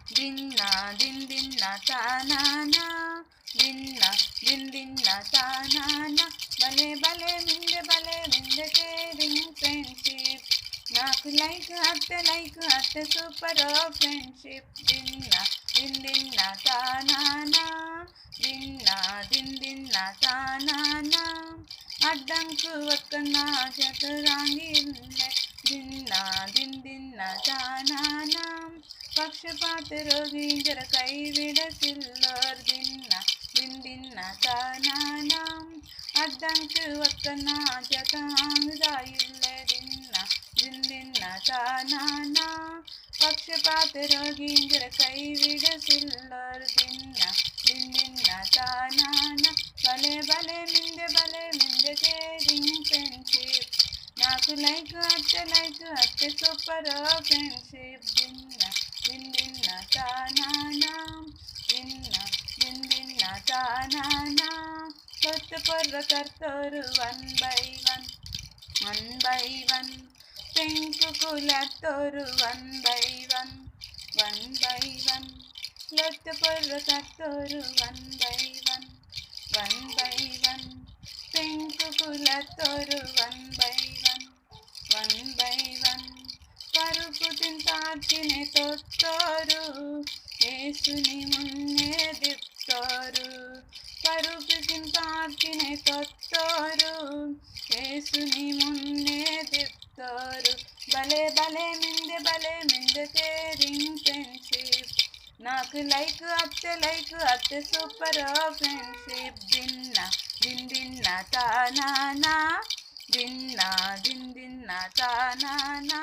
దిన్న దిన్ దిన్న తానానా దిన్న దిన్ దిన్న తానానా భలే భలే మిందే కేరింగ్ ఫ్రెండ్షిప్ నాకు లైక్ అత్తే సూపర్ ఫ్రెండ్షిప్ దిన్న దిన్ దిన్న తానానా దిన్న దిన్ దిన్న తానానా అడ్డంకు ఒక్క నా చతురాంగి దిన్న దిన్ దిన్న తానానా పక్షపాత రోగి జర కైవిడ సిల్లోర్ దిన్న దిన్ దిన్న తానానా అడ్డంకు ఒక్క నా జతాంగుదాయిల్లే దిన్న దిన్ దిన్న తానానా పక్షపాత రోగి జర కైవిడ సిల్లోర్ దిన్న దిన్ దిన్న తానానా భలే భలే మిందే కేరింగ్ ఫ్రెండ్షిప్ నాకు లైక్ అత్తే సూపర్ ఫ్రెండ్షిప్ దిన్న దిన్ దిన్న తానానా దిన్న దిన్ దిన్న తానానా కొత్త కొర్ర కర్తోరు వన్ బై వన్ పెంకులతోరు వన్ బై వన్ లొత్త కొర్ర కర్తోరు వన్ బై వన్ పెంకులతోరు వన్ బై వన్ పరుపు తింటార్చినే తొత్తోరు యేసుని మున్నే దిప్తోరు పరుపు తింటార్చినే తొత్తోరు యేసుని మున్నే దిప్తోరు భలే భలే మిందే కేరింగ్ ఫ్రెండ్షిప్ నాకు లైక్ అత్తే సూపర్ ఫ్రెండ్షిప్ దిన్న దిన్ దిన్న తానానా దిన్న దిన్ దిన్న తానానా